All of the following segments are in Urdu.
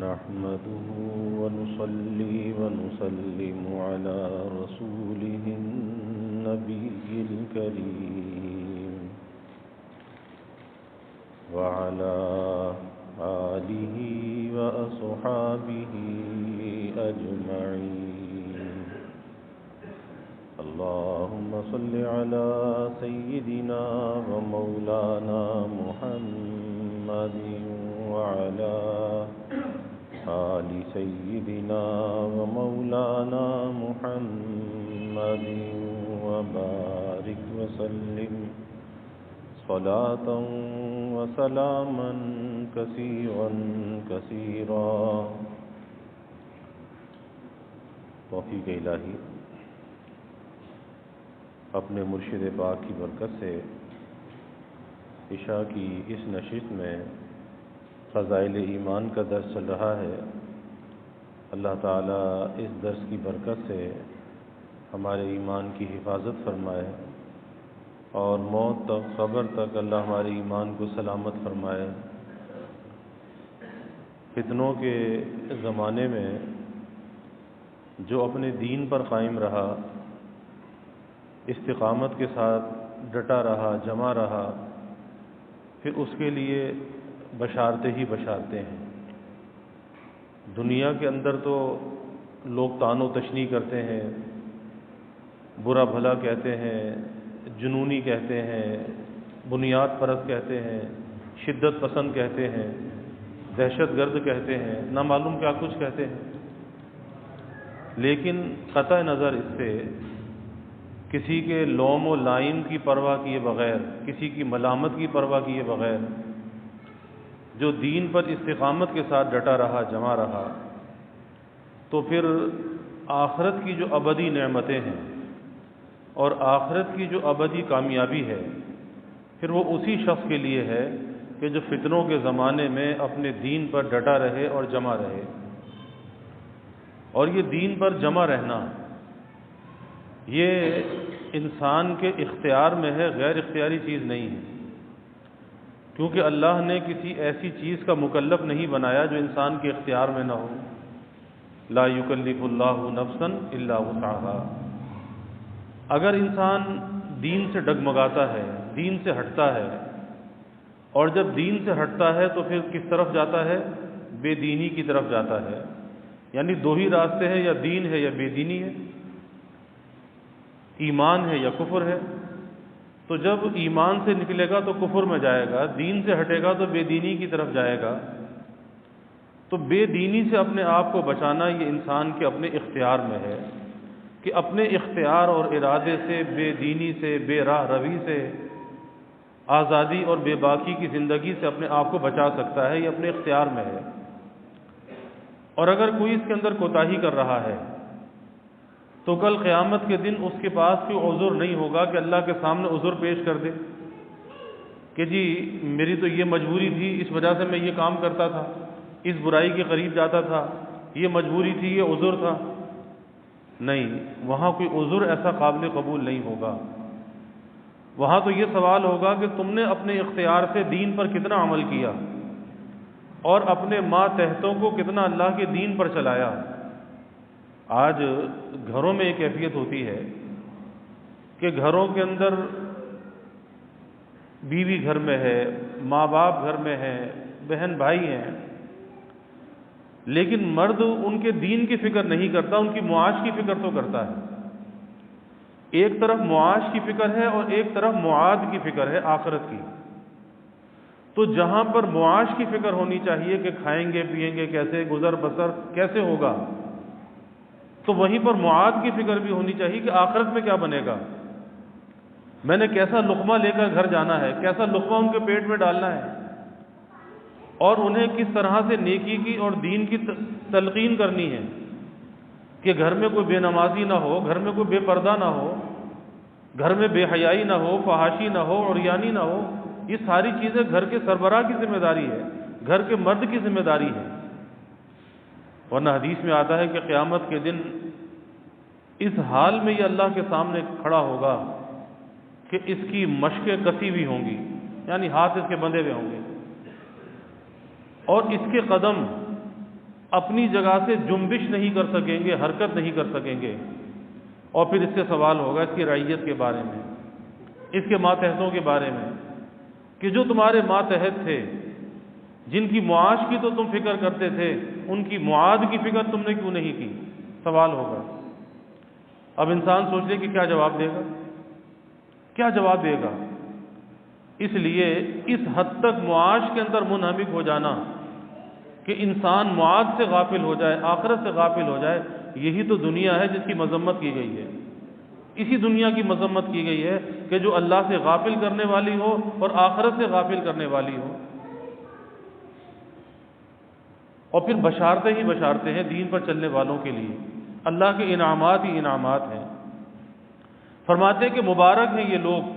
نحمده ونصلي ونسلم على رسوله النبي الكريم وعلى آله وأصحابه أجمعين. اللهم صل على سيدنا ومولانا محمد وعلى آل سيدنا ومولانا محمد وبارك وسلم صلاة وسلاما كثيرا كثيرا. توفیق الہی اپنے مرشد پاک کی برکت سے عشاء کی اس نشست میں فضائل ایمان کا درس چل رہا ہے. اللہ تعالیٰ اس درس کی برکت سے ہمارے ایمان کی حفاظت فرمائے اور موت تک قبر تک اللہ ہمارے ایمان کو سلامت فرمائے. فتنوں کے زمانے میں جو اپنے دین پر قائم رہا، استقامت کے ساتھ ڈٹا رہا، جمع رہا، پھر اس کے لیے بشارتیں ہی بشارتیں ہیں. دنیا کے اندر تو لوگ طعن و تشنیع کرتے ہیں، برا بھلا کہتے ہیں، جنونی کہتے ہیں، بنیاد پرست کہتے ہیں، شدت پسند کہتے ہیں، دہشت گرد کہتے ہیں، نہ معلوم کیا کچھ کہتے ہیں. لیکن قطع نظر اس سے کسی کے لوم و لائم کی پرواہ کیے بغیر، کسی کی ملامت کی پرواہ کیے بغیر جو دین پر استقامت کے ساتھ ڈٹا رہا، جمع رہا، تو پھر آخرت کی جو ابدی نعمتیں ہیں اور آخرت کی جو ابدی کامیابی ہے، پھر وہ اسی شخص کے لیے ہے کہ جو فتنوں کے زمانے میں اپنے دین پر ڈٹا رہے اور جمع رہے. اور یہ دین پر جمع رہنا یہ انسان کے اختیار میں ہے، غیر اختیاری چیز نہیں ہے، کیونکہ اللہ نے کسی ایسی چیز کا مکلف نہیں بنایا جو انسان کے اختیار میں نہ ہو. لا یکلف اللہ نفسا الا وسعها. اگر انسان دین سے ڈگمگاتا ہے، دین سے ہٹتا ہے، اور جب دین سے ہٹتا ہے تو پھر کس طرف جاتا ہے؟ بے دینی کی طرف جاتا ہے. یعنی دو ہی راستے ہیں، یا دین ہے یا بے دینی ہے، ایمان ہے یا کفر ہے. تو جب ایمان سے نکلے گا تو کفر میں جائے گا، دین سے ہٹے گا تو بے دینی کی طرف جائے گا. تو بے دینی سے اپنے آپ کو بچانا یہ انسان کے اپنے اختیار میں ہے کہ اپنے اختیار اور ارادے سے بے دینی سے، بے راہ روی سے، آزادی اور بے باکی کی زندگی سے اپنے آپ کو بچا سکتا ہے. یہ اپنے اختیار میں ہے. اور اگر کوئی اس کے اندر کوتاہی کر رہا ہے تو کل قیامت کے دن اس کے پاس کوئی عذر نہیں ہوگا کہ اللہ کے سامنے عذر پیش کر دے کہ جی میری تو یہ مجبوری تھی، اس وجہ سے میں یہ کام کرتا تھا، اس برائی کے قریب جاتا تھا، یہ مجبوری تھی، یہ عذر تھا. نہیں، وہاں کوئی عذر ایسا قابل قبول نہیں ہوگا. وہاں تو یہ سوال ہوگا کہ تم نے اپنے اختیار سے دین پر کتنا عمل کیا اور اپنے ماتحتوں کو کتنا اللہ کے دین پر چلایا. آج گھروں میں ایک کیفیت ہوتی ہے کہ گھروں کے اندر بیوی گھر میں ہے، ماں باپ گھر میں ہے، بہن بھائی ہیں، لیکن مرد ان کے دین کی فکر نہیں کرتا، ان کی معاش کی فکر تو کرتا ہے. ایک طرف معاش کی فکر ہے اور ایک طرف معاد کی فکر ہے، آخرت کی. تو جہاں پر معاش کی فکر ہونی چاہیے کہ کھائیں گے پیئیں گے کیسے، گزر بسر کیسے ہوگا، تو وہیں پر معاد کی فکر بھی ہونی چاہیے کہ آخرت میں کیا بنے گا، میں نے کیسا لقمہ لے کر گھر جانا ہے، کیسا لقمہ ان کے پیٹ میں ڈالنا ہے، اور انہیں کس طرح سے نیکی کی اور دین کی تلقین کرنی ہے کہ گھر میں کوئی بے نمازی نہ ہو، گھر میں کوئی بے پردہ نہ ہو، گھر میں بے حیائی نہ ہو، فحاشی نہ ہو، عریانی نہ ہو. یہ ساری چیزیں گھر کے سربراہ کی ذمہ داری ہے، گھر کے مرد کی ذمہ داری ہے. ورنہ حدیث میں آتا ہے کہ قیامت کے دن اس حال میں یہ اللہ کے سامنے کھڑا ہوگا کہ اس کی مشقیں کسی ہوئی ہوں گی، یعنی ہاتھ اس کے بندھے ہوئے ہوں گے، اور اس کے قدم اپنی جگہ سے جنبش نہیں کر سکیں گے، حرکت نہیں کر سکیں گے. اور پھر اس سے سوال ہوگا اس کی رعیت کے بارے میں، اس کے ماتحتوں کے بارے میں، کہ جو تمہارے ماتحت تھے، جن کی معاش کی تو تم فکر کرتے تھے، ان کی معاد کی فکر تم نے کیوں نہیں کی؟ سوال ہوگا. اب انسان سوچ لے کہ کیا جواب دے گا، کیا جواب دے گا. اس لیے اس حد تک معاش کے اندر منہمک ہو جانا کہ انسان معاد سے غافل ہو جائے، آخرت سے غافل ہو جائے، یہی تو دنیا ہے جس کی مذمت کی گئی ہے. اسی دنیا کی مذمت کی گئی ہے کہ جو اللہ سے غافل کرنے والی ہو اور آخرت سے غافل کرنے والی ہو. اور پھر بشارتیں ہی بشارتیں ہیں دین پر چلنے والوں کے لیے. اللہ کے انعامات ہی انعامات ہیں. فرماتے ہیں کہ مبارک ہیں یہ لوگ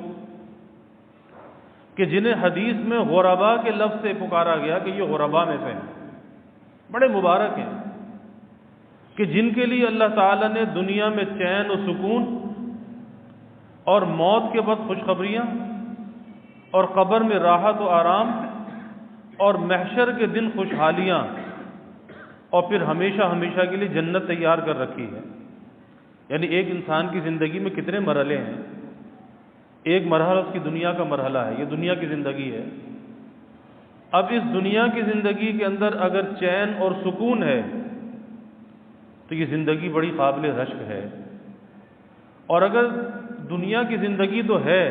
کہ جنہیں حدیث میں غربا کے لفظ سے پکارا گیا کہ یہ غربا میں سے ہیں. بڑے مبارک ہیں کہ جن کے لیے اللہ تعالیٰ نے دنیا میں چین و سکون اور موت کے بعد خوشخبریاں اور قبر میں راحت و آرام اور محشر کے دن خوشحالیاں اور پھر ہمیشہ ہمیشہ کے لیے جنت تیار کر رکھی ہے. یعنی ایک انسان کی زندگی میں کتنے مرحلے ہیں. ایک مرحلہ اس کی دنیا کا مرحلہ ہے، یہ دنیا کی زندگی ہے. اب اس دنیا کی زندگی کے اندر اگر چین اور سکون ہے تو یہ زندگی بڑی قابل رشک ہے. اور اگر دنیا کی زندگی تو ہے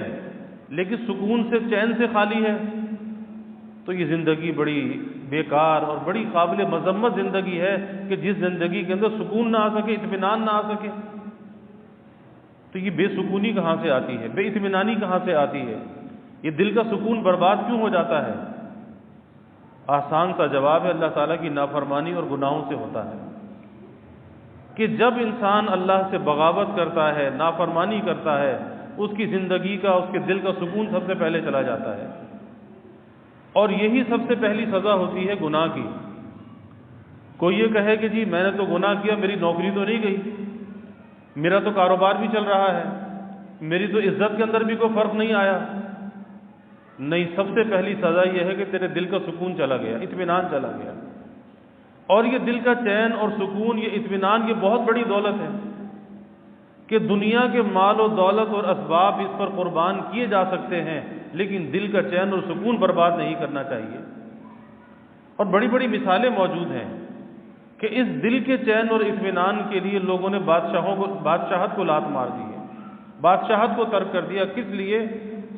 لیکن سکون سے چین سے خالی ہے تو یہ زندگی بڑی بیکار اور بڑی قابل مذمت زندگی ہے کہ جس زندگی کے اندر سکون نہ آ سکے، اطمینان نہ آ سکے. تو یہ بے سکونی کہاں سے آتی ہے، بے اطمینانی کہاں سے آتی ہے، یہ دل کا سکون برباد کیوں ہو جاتا ہے؟ آسان سا جواب ہے اللہ تعالیٰ کی نافرمانی اور گناہوں سے ہوتا ہے. کہ جب انسان اللہ سے بغاوت کرتا ہے، نافرمانی کرتا ہے، اس کی زندگی کا، اس کے دل کا سکون سب سے پہلے چلا جاتا ہے. اور یہی سب سے پہلی سزا ہوتی ہے گناہ کی. کوئی یہ کہے کہ جی میں نے تو گناہ کیا، میری نوکری تو نہیں گئی، میرا تو کاروبار بھی چل رہا ہے، میری تو عزت کے اندر بھی کوئی فرق نہیں آیا. نہیں، سب سے پہلی سزا یہ ہے کہ تیرے دل کا سکون چلا گیا، اطمینان چلا گیا. اور یہ دل کا چین اور سکون، یہ اطمینان، یہ بہت بڑی دولت ہے کہ دنیا کے مال و دولت اور اسباب اس پر قربان کیے جا سکتے ہیں لیکن دل کا چین اور سکون برباد نہیں کرنا چاہیے. اور بڑی بڑی مثالیں موجود ہیں کہ اس دل کے چین اور اطمینان کے لیے لوگوں نے بادشاہت کو لات مار دی ہے، بادشاہت کو ترک کر دیا. کس لیے؟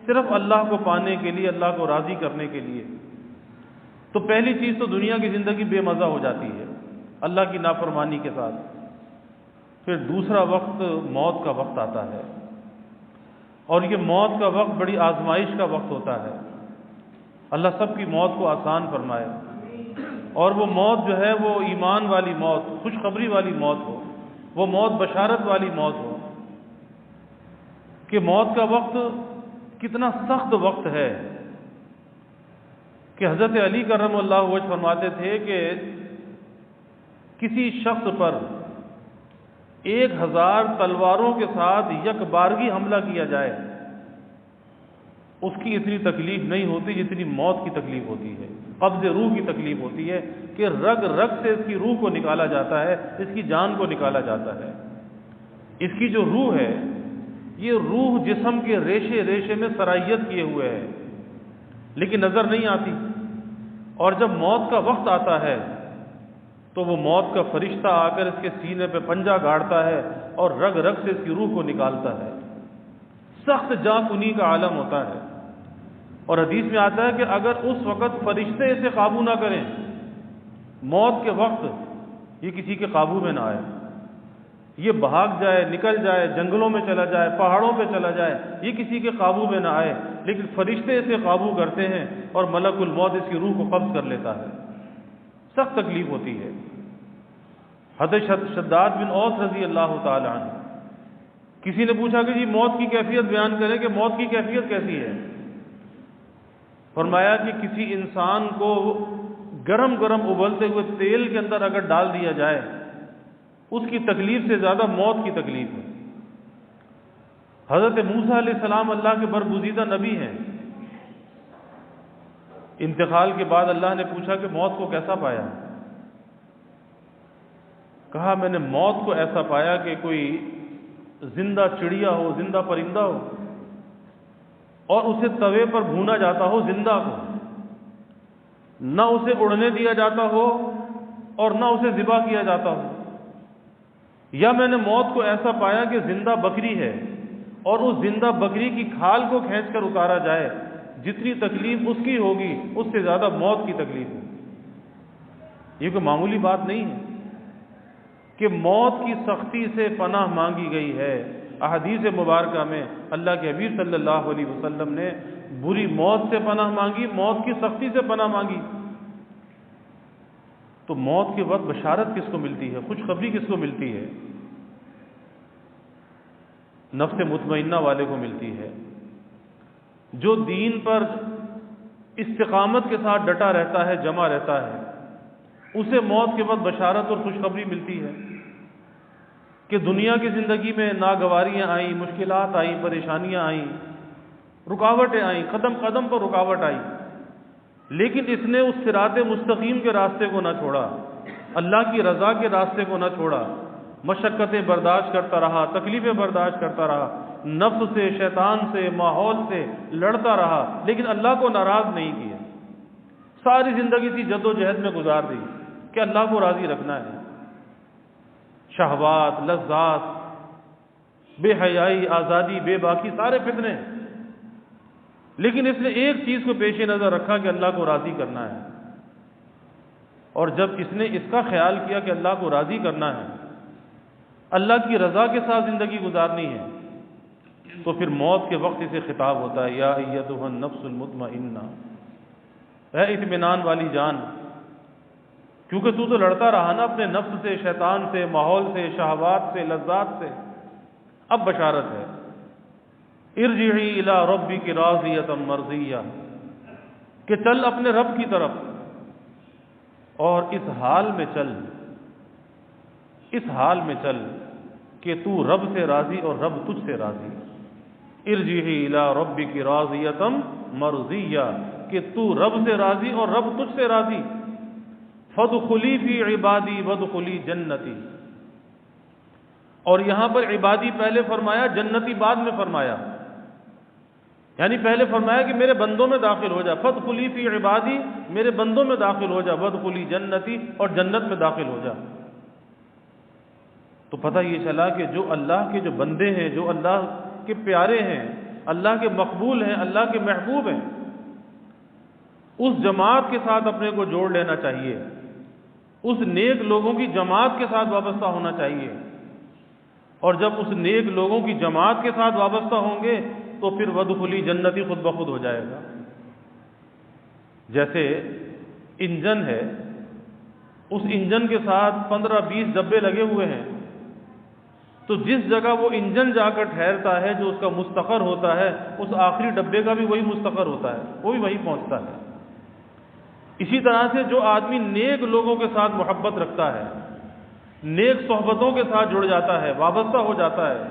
صرف اللہ کو پانے کے لیے، اللہ کو راضی کرنے کے لیے. تو پہلی چیز تو دنیا کی زندگی بے مزہ ہو جاتی ہے اللہ کی نافرمانی کے ساتھ. پھر دوسرا وقت موت کا وقت آتا ہے، اور یہ موت کا وقت بڑی آزمائش کا وقت ہوتا ہے. اللہ سب کی موت کو آسان فرمائے، اور وہ موت جو ہے وہ ایمان والی موت، خوشخبری والی موت ہو، وہ موت بشارت والی موت ہو. کہ موت کا وقت کتنا سخت وقت ہے کہ حضرت علی کرم اللہ وجہ فرماتے تھے کہ کسی شخص پر 1000 تلواروں کے ساتھ یک بارگی حملہ کیا جائے، اس کی اتنی تکلیف نہیں ہوتی جتنی موت کی تکلیف ہوتی ہے، قبض روح کی تکلیف ہوتی ہے کہ رگ رگ سے اس کی روح کو نکالا جاتا ہے، اس کی جان کو نکالا جاتا ہے. اس کی جو روح ہے، یہ روح جسم کے ریشے ریشے میں سرائیت کیے ہوئے ہے لیکن نظر نہیں آتی. اور جب موت کا وقت آتا ہے تو وہ موت کا فرشتہ آ کر اس کے سینے پہ پنجہ گاڑتا ہے اور رگ رگ سے اس کی روح کو نکالتا ہے. سخت جاں کنی کا عالم ہوتا ہے. اور حدیث میں آتا ہے کہ اگر اس وقت فرشتے اسے قابو نہ کریں، موت کے وقت یہ کسی کے قابو میں نہ آئے، یہ بھاگ جائے، نکل جائے، جنگلوں میں چلا جائے، پہاڑوں پہ چلا جائے، یہ کسی کے قابو میں نہ آئے، لیکن فرشتے اسے قابو کرتے ہیں اور ملک الموت اس کی روح کو قبض کر لیتا ہے. سخت تکلیف ہوتی ہے. حضرت شداد بن اوس رضی اللہ تعالی عنہ، کسی نے پوچھا کہ جی موت کی کیفیت بیان کریں کہ موت کی کیفیت کیسی ہے؟ فرمایا کہ کسی انسان کو گرم گرم ابلتے ہوئے تیل کے اندر اگر ڈال دیا جائے، اس کی تکلیف سے زیادہ موت کی تکلیف ہے. حضرت موسیٰ علیہ السلام اللہ کے برگزیدہ نبی ہیں. انتقال کے بعد اللہ نے پوچھا کہ موت کو کیسا پایا؟ کہا میں نے موت کو ایسا پایا کہ کوئی زندہ چڑیا ہو، زندہ پرندہ ہو، اور اسے توے پر بھونا جاتا ہو زندہ کو، نہ اسے اڑنے دیا جاتا ہو اور نہ اسے ذبح کیا جاتا ہو۔ یا میں نے موت کو ایسا پایا کہ زندہ بکری ہے اور اس زندہ بکری کی کھال کو کھینچ کر اتارا جائے، جتنی تکلیف اس کی ہوگی اس سے زیادہ موت کی تکلیف ہوگی۔ یہ کوئی معمولی بات نہیں ہے کہ موت کی سختی سے پناہ مانگی گئی ہے۔ احادیث مبارکہ میں اللہ کے حبیب صلی اللہ علیہ وسلم نے بری موت سے پناہ مانگی، موت کی سختی سے پناہ مانگی۔ تو موت کے وقت بشارت کس کو ملتی ہے، خوشخبری کس کو ملتی ہے؟ نفس مطمئنہ والے کو ملتی ہے، جو دین پر استقامت کے ساتھ ڈٹا رہتا ہے، جمع رہتا ہے، اسے موت کے وقت بشارت اور خوشخبری ملتی ہے کہ دنیا کی زندگی میں ناگواریاں آئیں، مشکلات آئیں، پریشانیاں آئیں، رکاوٹیں آئیں، قدم قدم پر رکاوٹ آئی، لیکن اس نے اس صراط مستقیم کے راستے کو نہ چھوڑا، اللہ کی رضا کے راستے کو نہ چھوڑا، مشقتیں برداشت کرتا رہا، تکلیفیں برداشت کرتا رہا، نفس سے، شیطان سے، ماحول سے لڑتا رہا، لیکن اللہ کو ناراض نہیں کیا۔ ساری زندگی سی جد و جہد میں گزار دی کہ اللہ کو راضی رکھنا ہے۔ شہوات، لذات، بے حیائی، آزادی، بے باکی، سارے فتنے، لیکن اس نے ایک چیز کو پیش نظر رکھا کہ اللہ کو راضی کرنا ہے۔ اور جب اس نے اس کا خیال کیا کہ اللہ کو راضی کرنا ہے، اللہ کی رضا کے ساتھ زندگی گزارنی ہے، تو پھر موت کے وقت اسے خطاب ہوتا ہے، یا ایتھا النفس المطمئنہ، اے اطمینان والی جان، کیونکہ تو لڑتا رہا نا اپنے نفس سے، شیطان سے، ماحول سے، شہوات سے، لذات سے، اب بشارت ہے، ارجعی الی ربک راضیۃ مرضیہ، کہ چل اپنے رب کی طرف، اور اس حال میں چل، اس حال میں چل کہ تو رب سے راضی اور رب تجھ سے راضی۔ ارجعی الی ربک راضیۃ مرضیہ، کہ تو رب سے راضی اور رب تجھ سے راضی۔ فادخلی فی عبادی وادخلی جنتی، اور یہاں پر عبادی پہلے فرمایا، جنتی بعد میں فرمایا، یعنی پہلے فرمایا کہ میرے بندوں میں داخل ہو جا، فادخلی فی عبادی، میرے بندوں میں داخل ہو جا، وادخلی جنتی، اور جنت میں داخل ہو جا۔ تو پتہ یہ چلا کہ جو اللہ کے جو بندے ہیں، جو اللہ کے پیارے ہیں، اللہ کے مقبول ہیں، اللہ کے محبوب ہیں، اس جماعت کے ساتھ اپنے کو جوڑ لینا چاہیے، اس نیک لوگوں کی جماعت کے ساتھ وابستہ ہونا چاہیے، اور جب اس نیک لوگوں کی جماعت کے ساتھ وابستہ ہوں گے تو پھر وادخلی جنتی خود بخود ہو جائے گا۔ جیسے انجن ہے، اس انجن کے ساتھ 15-20 ڈبے لگے ہوئے ہیں، تو جس جگہ وہ انجن جا کر ٹھہرتا ہے، جو اس کا مستقر ہوتا ہے، اس آخری ڈبے کا بھی وہی مستقر ہوتا ہے، وہ بھی وہی پہنچتا ہے۔ اسی طرح سے جو آدمی نیک لوگوں کے ساتھ محبت رکھتا ہے، نیک صحبتوں کے ساتھ جڑ جاتا ہے، وابستہ ہو جاتا ہے،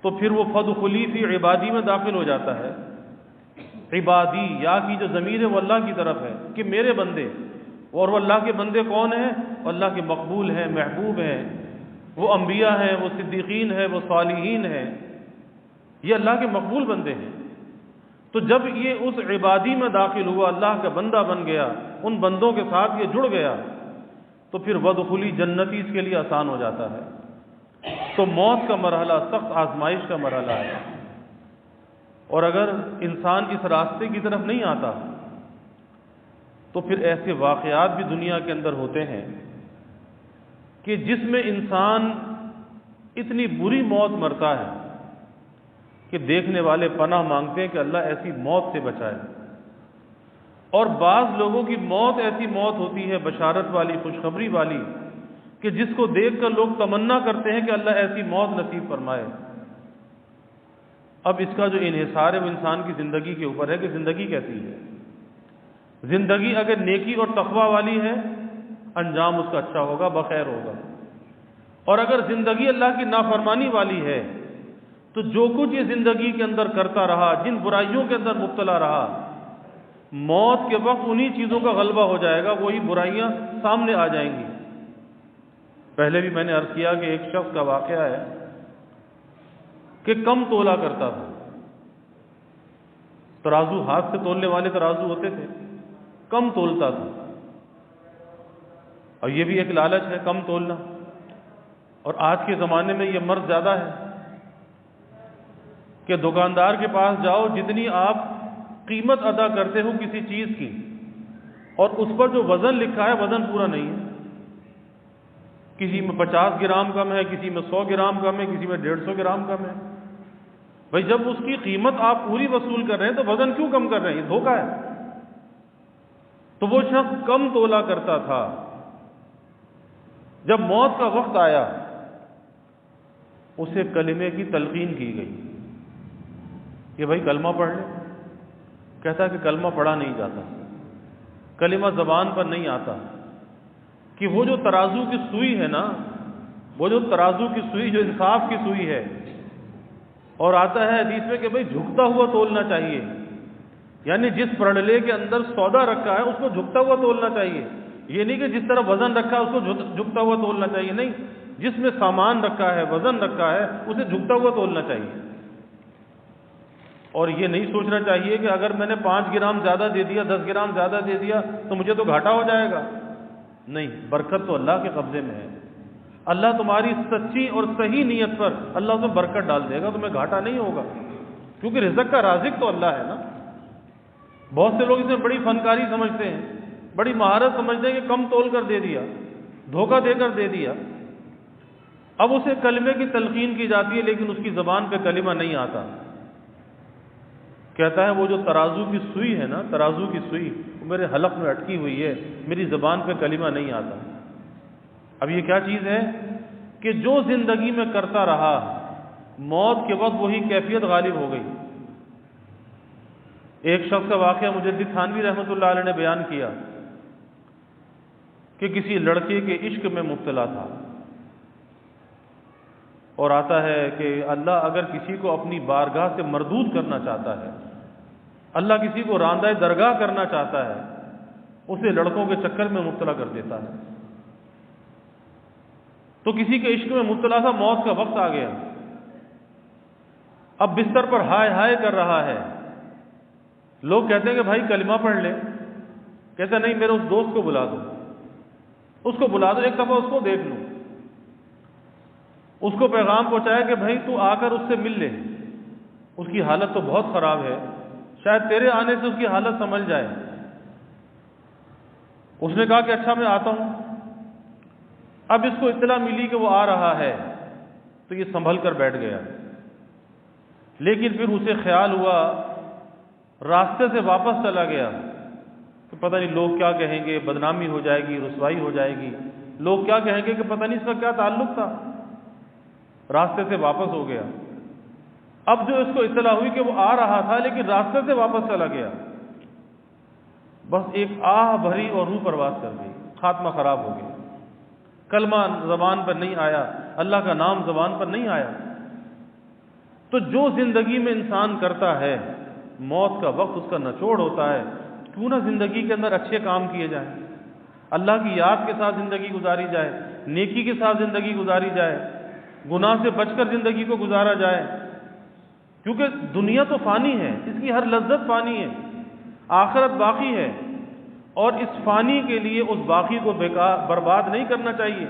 تو پھر وہ فادخلی فی عبادی میں داخل ہو جاتا ہے۔ عبادی، یا کی جو ضمیر ہے وہ اللہ کی طرف ہے کہ میرے بندے، اور وہ اللہ کے بندے کون ہیں؟ اللہ کے مقبول ہیں، محبوب ہیں، وہ انبیاء ہیں، وہ صدیقین ہیں، وہ صالحین ہیں، یہ اللہ کے مقبول بندے ہیں۔ تو جب یہ اس عبادی میں داخل ہوا، اللہ کا بندہ بن گیا، ان بندوں کے ساتھ یہ جڑ گیا، تو پھر وادخلی جنتی اس کے لیے آسان ہو جاتا ہے۔ تو موت کا مرحلہ سخت آزمائش کا مرحلہ ہے، اور اگر انسان اس راستے کی طرف نہیں آتا تو پھر ایسے واقعات بھی دنیا کے اندر ہوتے ہیں کہ جس میں انسان اتنی بری موت مرتا ہے کہ دیکھنے والے پناہ مانگتے ہیں کہ اللہ ایسی موت سے بچائے، اور بعض لوگوں کی موت ایسی موت ہوتی ہے بشارت والی، خوشخبری والی، کہ جس کو دیکھ کر لوگ تمنا کرتے ہیں کہ اللہ ایسی موت نصیب فرمائے۔ اب اس کا جو انحصار ہے وہ انسان کی زندگی کے اوپر ہے کہ زندگی کیسی ہے۔ زندگی اگر نیکی اور تقوی والی ہے، انجام اس کا اچھا ہوگا، بخیر ہوگا، اور اگر زندگی اللہ کی نافرمانی والی ہے تو جو کچھ یہ زندگی کے اندر کرتا رہا، جن برائیوں کے اندر مبتلا رہا، موت کے وقت انہی چیزوں کا غلبہ ہو جائے گا، وہی برائیاں سامنے آ جائیں گی۔ پہلے بھی میں نے عرض کیا کہ ایک شخص کا واقعہ ہے کہ کم تولا کرتا تھا، ترازو ہاتھ سے تولنے والے ترازو ہوتے تھے، کم تولتا تھا، اور یہ بھی ایک لالچ ہے کم تولنا، اور آج کے زمانے میں یہ مرض زیادہ ہے کہ دکاندار کے پاس جاؤ، جتنی آپ قیمت ادا کرتے ہو کسی چیز کی اور اس پر جو وزن لکھا ہے وزن پورا نہیں ہے، کسی میں 50 گرام کم ہے، کسی میں 100 گرام کم ہے، کسی میں 150 گرام کم ہے۔ بھائی جب اس کی قیمت آپ پوری وصول کر رہے ہیں تو وزن کیوں کم کر رہے ہیں؟ یہ دھوکہ ہے۔ تو وہ شخص کم تولا کرتا تھا، جب موت کا وقت آیا اسے کلمے کی تلقین کی گئی کہ بھائی کلمہ پڑھ لے۔ کہتا کہ کلمہ پڑھا نہیں جاتا، کلمہ زبان پر نہیں آتا، کہ وہ جو ترازو کی سوئی ہے نا، وہ جو ترازو کی سوئی جو انصاف کی سوئی ہے، اور آتا ہے حدیث میں کہ بھئی جھکتا ہوا تولنا چاہیے، یعنی جس پرڑلے کے اندر سودا رکھا ہے اس کو جھکتا ہوا تولنا چاہیے، یہ نہیں کہ جس طرح وزن رکھا ہے اس کو جھکتا ہوا تولنا چاہیے، نہیں، جس میں سامان رکھا ہے، وزن رکھا ہے، اسے جھکتا ہوا تولنا چاہیے۔ اور یہ نہیں سوچنا چاہیے کہ اگر میں نے 5 گرام زیادہ دے دیا، 10 گرام زیادہ دے دیا تو مجھے تو گھاٹا ہو جائے گا، نہیں، برکت تو اللہ کے قبضے میں ہے۔ اللہ تمہاری سچی اور صحیح نیت پر اللہ اس میں برکت ڈال دے گا، تمہیں گھاٹا نہیں ہوگا، کیونکہ رزق کا رازق تو اللہ ہے نا۔ بہت سے لوگ اسے بڑی فنکاری سمجھتے ہیں، بڑی مہارت سمجھتے ہیں کہ کم تول کر دے دیا، دھوکہ دے کر دے دیا۔ اب اسے کلمے کی تلقین کی جاتی ہے لیکن اس کی زبان پہ کلمہ نہیں آتا۔ کہتا ہے وہ جو ترازو کی سوئی ہے نا، ترازو کی سوئی وہ میرے حلق میں اٹکی ہوئی ہے، میری زبان پہ کلمہ نہیں آتا۔ اب یہ کیا چیز ہے کہ جو زندگی میں کرتا رہا، موت کے وقت وہی کیفیت غالب ہو گئی۔ ایک شخص کا واقعہ مجدد تھانوی رحمۃ اللہ علیہ نے بیان کیا کہ کسی لڑکے کے عشق میں مبتلا تھا، اور آتا ہے کہ اللہ اگر کسی کو اپنی بارگاہ سے مردود کرنا چاہتا ہے، اللہ کسی کو راندہ درگاہ کرنا چاہتا ہے، اسے لڑکوں کے چکر میں مبتلا کر دیتا ہے۔ تو کسی کے عشق میں مبتلا تھا، موت کا وقت آ گیا، اب بستر پر ہائے ہائے کر رہا ہے۔ لوگ کہتے ہیں کہ بھائی کلمہ پڑھ لے، کہتا نہیں، میرے اس دوست کو بلا دو، اس کو بلا دو، ایک دفعہ اس کو دیکھ لوں، اس کو پیغام پہنچایا کہ بھائی تو آ کر اس سے مل لے، اس کی حالت تو بہت خراب ہے، شاید تیرے آنے سے اس کی حالت سنبھل جائے۔ اس نے کہا کہ اچھا میں آتا ہوں۔ اب اس کو اطلاع ملی کہ وہ آ رہا ہے تو یہ سنبھل کر بیٹھ گیا، لیکن پھر اسے خیال ہوا، راستے سے واپس چلا گیا کہ پتہ نہیں لوگ کیا کہیں گے، بدنامی ہو جائے گی، رسوائی ہو جائے گی، لوگ کیا کہیں گے کہ پتہ نہیں اس کا کیا تعلق تھا۔ راستے سے واپس ہو گیا۔ اب جو اس کو اطلاع ہوئی کہ وہ آ رہا تھا لیکن راستے سے واپس چلا گیا، بس ایک آہ بھری اور روح پرواز کر گئی، خاتمہ خراب ہو گیا، کلمہ زبان پر نہیں آیا، اللہ کا نام زبان پر نہیں آیا۔ تو جو زندگی میں انسان کرتا ہے، موت کا وقت اس کا نچوڑ ہوتا ہے، کیوں نہ زندگی کے اندر اچھے کام کیے جائیں، اللہ کی یاد کے ساتھ زندگی گزاری جائے، نیکی کے ساتھ زندگی گزاری جائے، گناہ سے بچ کر زندگی کو گزارا جائے، کیونکہ دنیا تو فانی ہے، اس کی ہر لذت فانی ہے، آخرت باقی ہے، اور اس فانی کے لیے اس باقی کو برباد نہیں کرنا چاہیے۔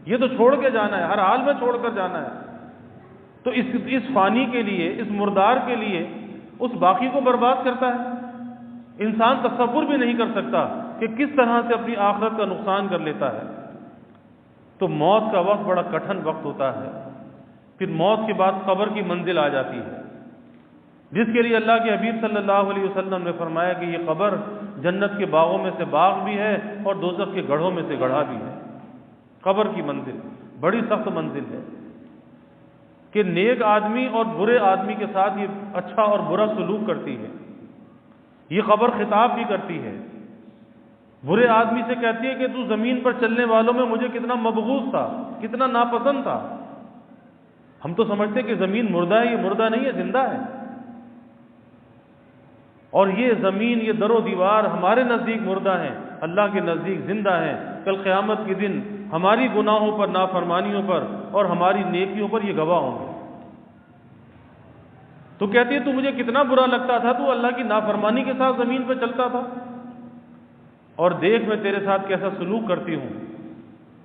یہ تو چھوڑ کے جانا ہے، ہر حال میں چھوڑ کر جانا ہے، تو اس فانی کے لیے، اس مردار کے لیے اس باقی کو برباد کرتا ہے۔ انسان تصور بھی نہیں کر سکتا کہ کس طرح سے اپنی آخرت کا نقصان کر لیتا ہے۔ تو موت کا وقت بڑا کٹھن وقت ہوتا ہے۔ پھر موت کے بعد قبر کی منزل آ جاتی ہے، جس کے لیے اللہ کے حبیب صلی اللہ علیہ وسلم نے فرمایا کہ یہ قبر جنت کے باغوں میں سے باغ بھی ہے اور دوزخ کے گڑھوں میں سے گڑھا بھی ہے۔ قبر کی منزل بڑی سخت منزل ہے کہ نیک آدمی اور برے آدمی کے ساتھ یہ اچھا اور برا سلوک کرتی ہے۔ یہ قبر خطاب بھی کرتی ہے، برے آدمی سے کہتی ہے کہ تو زمین پر چلنے والوں میں مجھے کتنا مبغوض تھا، کتنا ناپسند تھا۔ ہم تو سمجھتے کہ زمین مردہ ہے، یہ مردہ نہیں ہے، زندہ ہے، اور یہ زمین، یہ در و دیوار ہمارے نزدیک مردہ ہیں، اللہ کے نزدیک زندہ ہیں۔ کل قیامت کے دن ہماری گناہوں پر، نافرمانیوں پر اور ہماری نیکیوں پر یہ گواہ ہوں گے۔ تو کہتی ہے تو مجھے کتنا برا لگتا تھا، تو اللہ کی نافرمانی کے ساتھ زمین پہ چلتا تھا، اور دیکھ میں تیرے ساتھ کیسا سلوک کرتی ہوں۔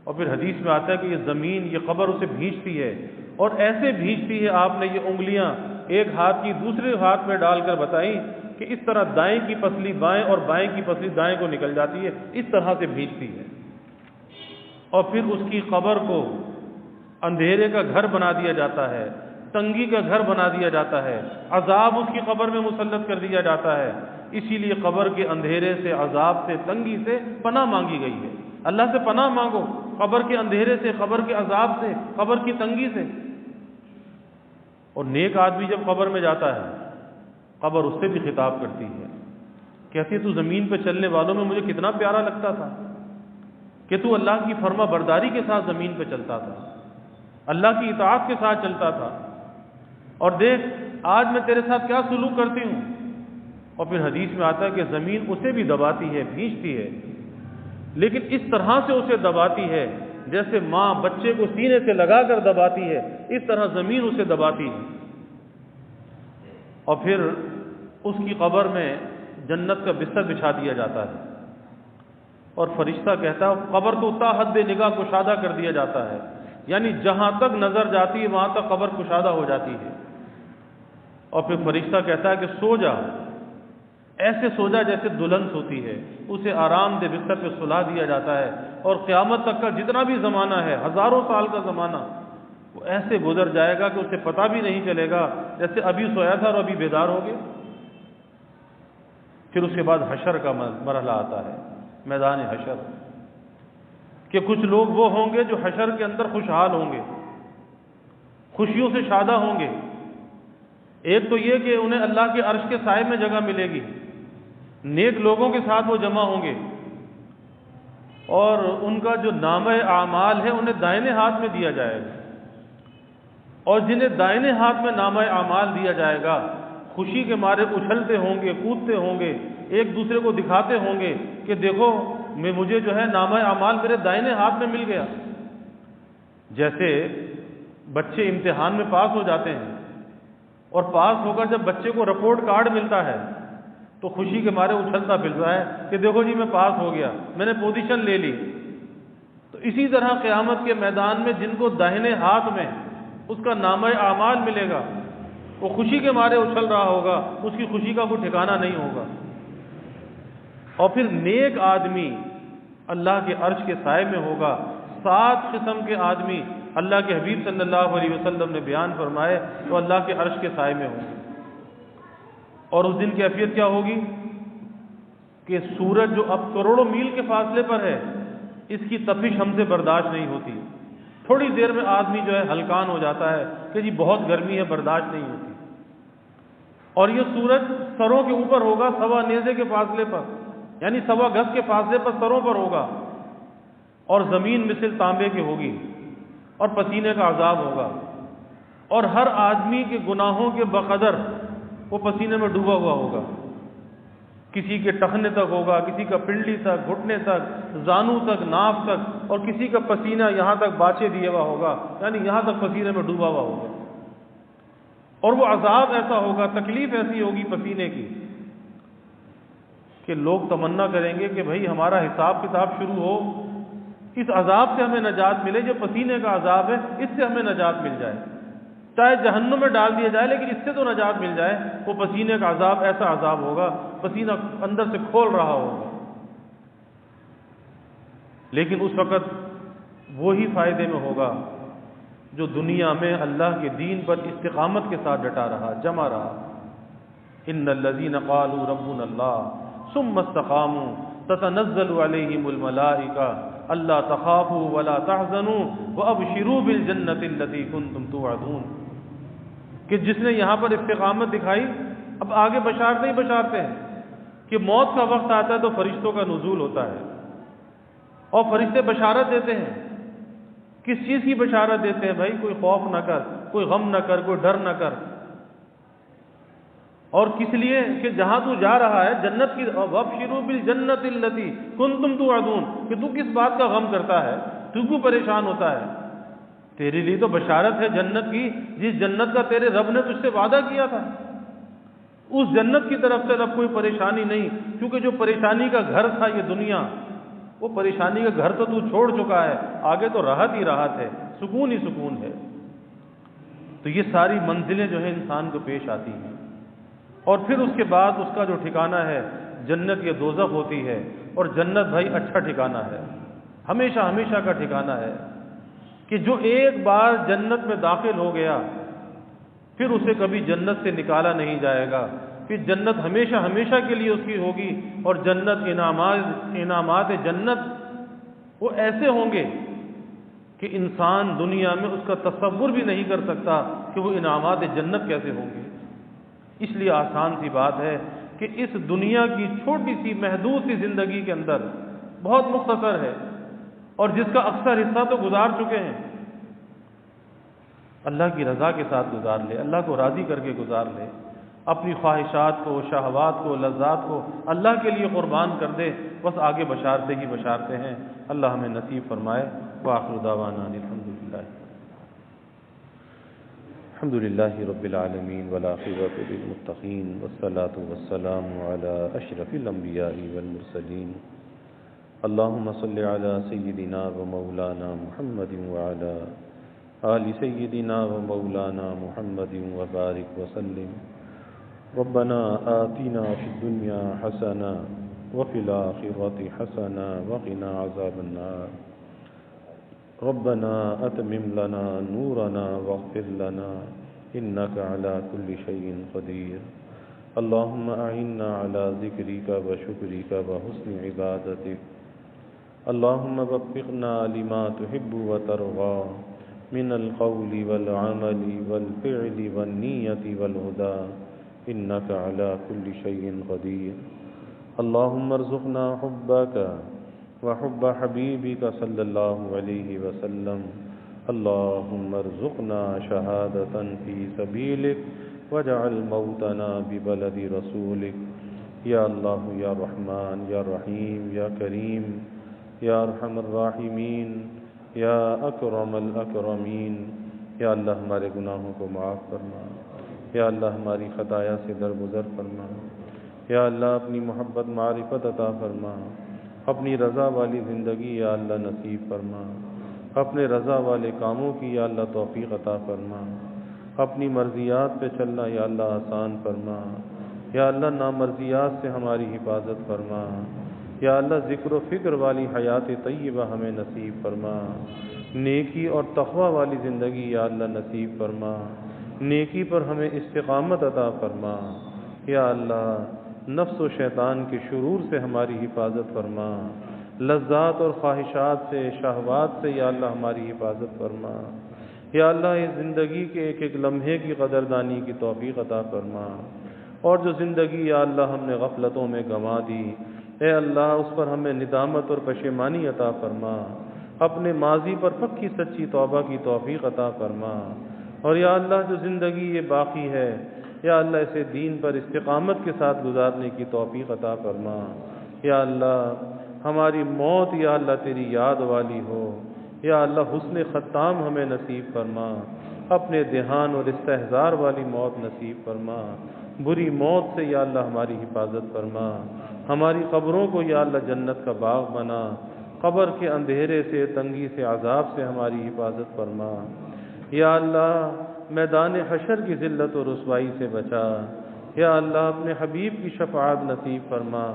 اور پھر حدیث میں آتا ہے کہ یہ زمین، یہ قبر اسے بھینچتی ہے، اور ایسے بھینچتی ہے، آپ نے یہ انگلیاں ایک ہاتھ کی دوسرے ہاتھ میں ڈال کر بتائیں کہ اس طرح دائیں کی پسلی بائیں اور بائیں کی پسلی دائیں کو نکل جاتی ہے، اس طرح سے بھینچتی ہے۔ اور پھر اس کی قبر کو اندھیرے کا گھر بنا دیا جاتا ہے، تنگی کا گھر بنا دیا جاتا ہے، عذاب اس کی قبر میں مسلط کر دیا جاتا ہے۔ اسی لیے قبر کے اندھیرے سے، عذاب سے، تنگی سے پناہ مانگی گئی ہے۔ اللہ سے پناہ مانگو، قبر کے اندھیرے سے، قبر کے عذاب سے، قبر کی تنگی سے۔ اور نیک آدمی جب قبر میں جاتا ہے، قبر اس سے بھی خطاب کرتی ہے، کہتی ہے تو زمین پہ چلنے والوں میں مجھے کتنا پیارا لگتا تھا کہ تو اللہ کی فرما برداری کے ساتھ زمین پہ چلتا تھا، اللہ کی اطاعت کے ساتھ چلتا تھا، اور دیکھ آج میں تیرے ساتھ کیا سلوک کرتی ہوں۔ اور پھر حدیث میں آتا ہے کہ زمین اسے بھی دباتی ہے، بھینچتی ہے، لیکن اس طرح سے اسے دباتی ہے جیسے ماں بچے کو سینے سے لگا کر دباتی ہے، اس طرح زمین اسے دباتی ہے۔ اور پھر اس کی قبر میں جنت کا بستر بچھا دیا جاتا ہے، اور فرشتہ کہتا ہے قبر کو تا حد نگاہ کشادہ کر دیا جاتا ہے، یعنی جہاں تک نظر جاتی ہے وہاں تک قبر کشادہ ہو جاتی ہے۔ اور پھر فرشتہ کہتا ہے کہ سو جا، ایسے سو جا جیسے دلہن سوتی ہے، اسے آرام دہ بستر پہ سلا دیا جاتا ہے، اور قیامت تک کا جتنا بھی زمانہ ہے، ہزاروں سال کا زمانہ، وہ ایسے گزر جائے گا کہ اسے پتہ بھی نہیں چلے گا، جیسے ابھی سویا تھا اور ابھی بیدار ہو گیا۔ پھر اس کے بعد حشر کا مرحلہ آتا ہے، میدان حشر، کہ کچھ لوگ وہ ہوں گے جو حشر کے اندر خوشحال ہوں گے، خوشیوں سے شادہ ہوں گے۔ ایک تو یہ کہ انہیں اللہ کے عرش کے سائے میں جگہ ملے گی، نیک لوگوں کے ساتھ وہ جمع ہوں گے، اور ان کا جو نامہ اعمال ہے انہیں دائنے ہاتھ میں دیا جائے گا، اور جنہیں دائنے ہاتھ میں نامہ اعمال دیا جائے گا خوشی کے مارے اچھلتے ہوں گے، کودتے ہوں گے، ایک دوسرے کو دکھاتے ہوں گے کہ دیکھو مجھے جو ہے نامہ اعمال میرے دائنے ہاتھ میں مل گیا۔ جیسے بچے امتحان میں پاس ہو جاتے ہیں، اور پاس ہو کر جب بچے کو رپورٹ کارڈ ملتا ہے تو خوشی کے مارے اچھلتا پھرتا ہے کہ دیکھو جی میں پاس ہو گیا، میں نے پوزیشن لے لی۔ تو اسی طرح قیامت کے میدان میں جن کو داہنے ہاتھ میں اس کا نامہ اعمال ملے گا، وہ خوشی کے مارے اچھل رہا ہوگا، اس کی خوشی کا کوئی ٹھکانہ نہیں ہوگا۔ اور پھر نیک آدمی اللہ کے عرش کے سائے میں ہوگا۔ 7 قسم کے آدمی اللہ کے حبیب صلی اللہ علیہ وسلم نے بیان فرمائے تو اللہ کے عرش کے سائے میں ہوں گے۔ اور اس دن کیفیت کیا ہوگی کہ سورج جو اب کروڑوں میل کے فاصلے پر ہے، اس کی تپش ہم سے برداشت نہیں ہوتی، تھوڑی دیر میں آدمی جو ہے ہلکان ہو جاتا ہے کہ جی بہت گرمی ہے، برداشت نہیں ہوتی۔ اور یہ سورج سروں کے اوپر ہوگا، 1.25 نیزے کے فاصلے پر، یعنی 1.25 گز کے فاصلے پر سروں پر ہوگا، اور زمین مثل تانبے کی ہوگی، اور پسینے کا عذاب ہوگا، اور ہر آدمی کے گناہوں کے بقدر وہ پسینے میں ڈوبا ہوا ہوگا، کسی کے ٹخنے تک ہوگا، کسی کا پنڈلی تک، گھٹنے تک، زانو تک، ناف تک، اور کسی کا پسینہ یہاں تک باچے دیا ہوا ہوگا، یعنی یہاں تک پسینے میں ڈوبا ہوا ہوگا۔ اور وہ عذاب ایسا ہوگا، تکلیف ایسی ہوگی پسینے کی کہ لوگ تمنا کریں گے کہ بھئی ہمارا حساب کتاب شروع ہو، اس عذاب سے ہمیں نجات ملے، جو پسینے کا عذاب ہے اس سے ہمیں نجات مل جائے، چاہے جہنم میں ڈال دیا جائے لیکن اس سے تو نجات مل جائے۔ وہ پسینے کا عذاب ایسا عذاب ہوگا، پسینہ اندر سے کھول رہا ہوگا، لیکن اس وقت وہی فائدے میں ہوگا جو دنیا میں اللہ کے دین پر استقامت کے ساتھ ڈٹا رہا، جمع رہا۔ ان الذین قالوا ربنا اللہ ثم استقاموا تتنزل علیہم الملائکہ الا تخافوا ولا تحزنوا وابشروا بالجنۃ التي کنتم توعدون، کہ جس نے یہاں پر استقامت دکھائی، اب آگے بشارتیں ہی بشارتے ہیں کہ موت کا وقت آتا ہے تو فرشتوں کا نزول ہوتا ہے، اور فرشتے بشارت دیتے ہیں۔ کس چیز کی بشارت دیتے ہیں بھائی؟ کوئی خوف نہ کر، کوئی غم نہ کر، کوئی ڈر نہ کر، اور کس لیے کہ جہاں تو جا رہا ہے جنت کی، وابشروا بالجنۃ التي کنتم توعدون، کہ تو کس بات کا غم کرتا ہے؟ تو کیوں پریشان ہوتا ہے؟ تیرے لیے تو بشارت ہے جنت کی، جس جنت کا تیرے رب نے تجھ سے وعدہ کیا تھا، اس جنت کی طرف سے اب کوئی پریشانی نہیں، کیونکہ جو پریشانی کا گھر تھا یہ دنیا، وہ پریشانی کا گھر تو چھوڑ چکا ہے، آگے تو راحت ہی راحت ہے، سکون ہی سکون ہے۔ تو یہ ساری منزلیں جو ہیں انسان کو پیش آتی ہیں، اور پھر اس کے بعد اس کا جو ٹھکانہ ہے جنت یا دوزخ ہوتی ہے، اور جنت بھائی اچھا ٹھکانہ ہے، ہمیشہ ہمیشہ کا ٹھکانہ ہے، کہ جو ایک بار جنت میں داخل ہو گیا پھر اسے کبھی جنت سے نکالا نہیں جائے گا، پھر جنت ہمیشہ ہمیشہ کے لیے اس کی ہوگی، اور جنت انعامات جنت وہ ایسے ہوں گے کہ انسان دنیا میں اس کا تصور بھی نہیں کر سکتا کہ وہ انعامات جنت کیسے ہوں گے۔ اس لیے آسان سی بات ہے کہ اس دنیا کی چھوٹی سی محدود سی زندگی کے اندر بہت مختصر ہے، اور جس کا اکثر حصہ تو گزار چکے ہیں، اللہ کی رضا کے ساتھ گزار لے، اللہ کو راضی کر کے گزار لے، اپنی خواہشات کو، شہوات کو، لذات کو اللہ کے لیے قربان کر دے، بس آگے بشارتیں ہی بشارتیں ہیں۔ اللہ ہمیں نصیب فرمائے۔ وآخر دعوانا الحمد للہ رب العالمین والعاقبۃ للمتقین والصلاة والسلام علی اشرف الانبیاء والمرسلین اللہم صل علی سیدنا و مولانا محمد وعلی آل سیدنا و مولانا محمد وبارک وسلم۔ ربنا آتنا فی الدنیا حسنہ وفی الآخرۃ حسنہ وقنا عذاب النار۔ ربنا اتمم لنا نورنا واغفر لنا انك على كل شيء قدير۔ اللهم اعنا على ذكرك وشكرك وحسن عبادتك۔ اللهم وفقنا لما تحب وترضى من القول والعمل والفعل والنية والهدى انك على كل شيء قدير۔ اللهم ارزقنا حبك وحب حبيبك صلى الله عليه وسلم۔ اللهم ارزقنا شهادة في سبيلك واجعل موتنا ببلد رسولك۔ یا اللہ یا رحمان یا رحیم یا کریم یا ارحم الراحمین یا اکرم الاکرمین، یا اللہ ہمارے گناہوں کو معاف فرما، یا اللہ ہماری خطایا سے درگزر فرما، یا اللہ اپنی محبت معرفت عطا فرما، اپنی رضا والی زندگی یا اللہ نصیب فرما، اپنے رضا والے کاموں کی یا اللہ توفیق عطا فرما، اپنی مرضیات پہ چلنا یا اللہ آسان فرما، یا اللہ نامرضیات سے ہماری حفاظت فرما، یا اللہ ذکر و فکر والی حیات طیبہ ہمیں نصیب فرما، نیکی اور تقوی والی زندگی یا اللہ نصیب فرما، نیکی پر ہمیں استقامت عطا فرما، یا اللہ نفس و شیطان کے شرور سے ہماری حفاظت فرما، لذات اور خواہشات سے، شہوات سے یا اللہ ہماری حفاظت فرما، یا اللہ اس زندگی کے ایک ایک لمحے کی قدردانی کی توفیق عطا فرما، اور جو زندگی یا اللہ ہم نے غفلتوں میں گنوا دی، اے اللہ اس پر ہمیں ندامت اور پشیمانی عطا فرما، اپنے ماضی پر پکی سچی توبہ کی توفیق عطا فرما، اور یا اللہ جو زندگی یہ باقی ہے یا اللہ اسے دین پر استقامت کے ساتھ گزارنے کی توفیق عطا فرما، یا اللہ ہماری موت یا اللہ تیری یاد والی ہو، یا اللہ حسن ختام ہمیں نصیب فرما، اپنے دھیان اور استحضار والی موت نصیب فرما، بری موت سے یا اللہ ہماری حفاظت فرما، ہماری قبروں کو یا اللہ جنت کا باغ بنا، قبر کے اندھیرے سے، تنگی سے، عذاب سے ہماری حفاظت فرما، یا اللہ میدان حشر کی ذلت و رسوائی سے بچا، یا اللہ اپنے حبیب کی شفاعت نصیب فرما،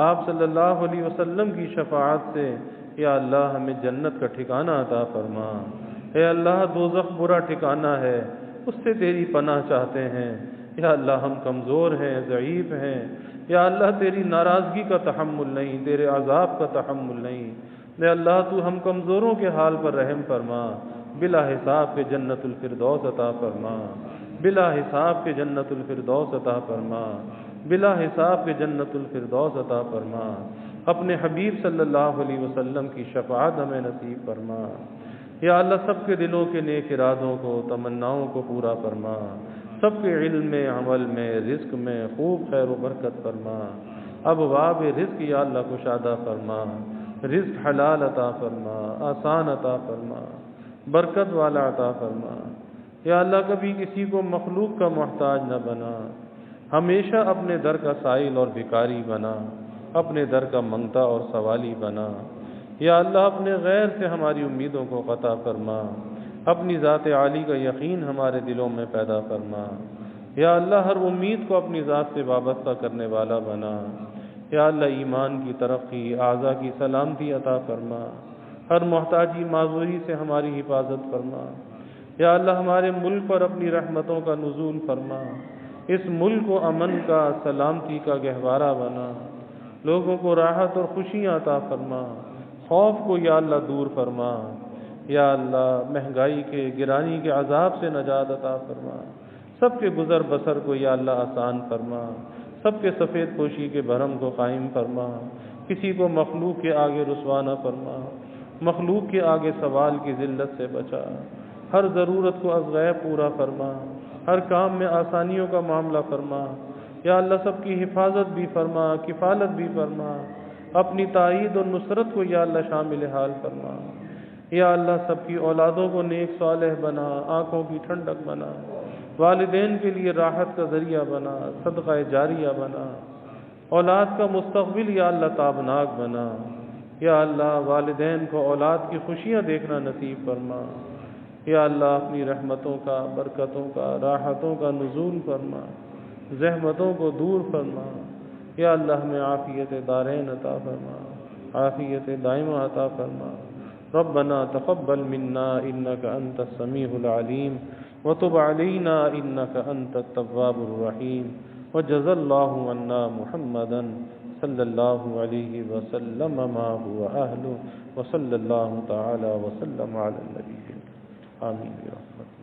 آپ صلی اللہ علیہ وسلم کی شفاعت سے یا اللہ ہمیں جنت کا ٹھکانہ عطا فرما، اے اللہ دوزخ برا ٹھکانہ ہے، اس سے تیری پناہ چاہتے ہیں، یا اللہ ہم کمزور ہیں، ضعیف ہیں، یا اللہ تیری ناراضگی کا تحمل نہیں، تیرے عذاب کا تحمل نہیں، اے اللہ تو ہم کمزوروں کے حال پر رحم فرما، بلا حساب کے جنت الفردوس عطا فرما، بلا حساب کے جنت الفردوس عطا فرما، بلا حساب کے جنت الفردوس عطا فرما، اپنے حبیب صلی اللہ علیہ وسلم کی شفاعت ہمیں نصیب فرما، یا اللہ سب کے دلوں کے نیک ارادوں کو، تمناؤں کو پورا فرما، سب کے علم میں، عمل میں، رزق میں خوب خیر و برکت فرما، ابواب رزق یا اللہ کشادہ فرما، رزق حلال عطا فرما، آسان عطا فرما، برکت والا عطا فرما۔ یا اللہ کبھی کسی کو مخلوق کا محتاج نہ بنا، ہمیشہ اپنے در کا سائل اور بھکاری بنا، اپنے در کا منگتا اور سوالی بنا۔ یا اللہ اپنے غیر سے ہماری امیدوں کو قطع فرما، اپنی ذات عالی کا یقین ہمارے دلوں میں پیدا فرما۔ یا اللہ ہر امید کو اپنی ذات سے وابستہ کرنے والا بنا۔ یا اللہ ایمان کی ترقی، اعضاء کی سلامتی عطا فرما، ہر محتاجی معذوری سے ہماری حفاظت فرما۔ یا اللہ ہمارے ملک پر اپنی رحمتوں کا نزول فرما، اس ملک کو امن کا، سلامتی کا گہوارہ بنا، لوگوں کو راحت اور خوشیاں عطا فرما، خوف کو یا اللہ دور فرما۔ یا اللہ مہنگائی کے، گرانی کے عذاب سے نجات عطا فرما، سب کے گزر بسر کو یا اللہ آسان فرما، سب کے سفید پوشی کے بھرم کو قائم فرما، کسی کو مخلوق کے آگے رسوا نہ فرما، مخلوق کے آگے سوال کی ذلت سے بچا، ہر ضرورت کو از غیب پورا فرما، ہر کام میں آسانیوں کا معاملہ فرما۔ یا اللہ سب کی حفاظت بھی فرما، کفالت بھی فرما، اپنی تائید اور نصرت کو یا اللہ شامل حال فرما۔ یا اللہ سب کی اولادوں کو نیک صالح بنا، آنکھوں کی ٹھنڈک بنا، والدین کے لیے راحت کا ذریعہ بنا، صدقہ جاریہ بنا، اولاد کا مستقبل یا اللہ تابناک بنا۔ یا اللہ والدین کو اولاد کی خوشیاں دیکھنا نصیب فرما۔ یا اللہ اپنی رحمتوں کا، برکتوں کا، راحتوں کا نزول فرما، زحمتوں کو دور فرما۔ یا اللہ ہمیں عافیت دارین عطا فرما، عافیت دائمہ عطا فرما۔ ربنا تقبل منا انك انت السميع العليم وتب علينا انك انت التواب الرحيم وجزى الله عنا محمدا صلى الله عليه وسلم ما هو اهله وصلى الله تعالى وسلم على النبي آمين برحمته۔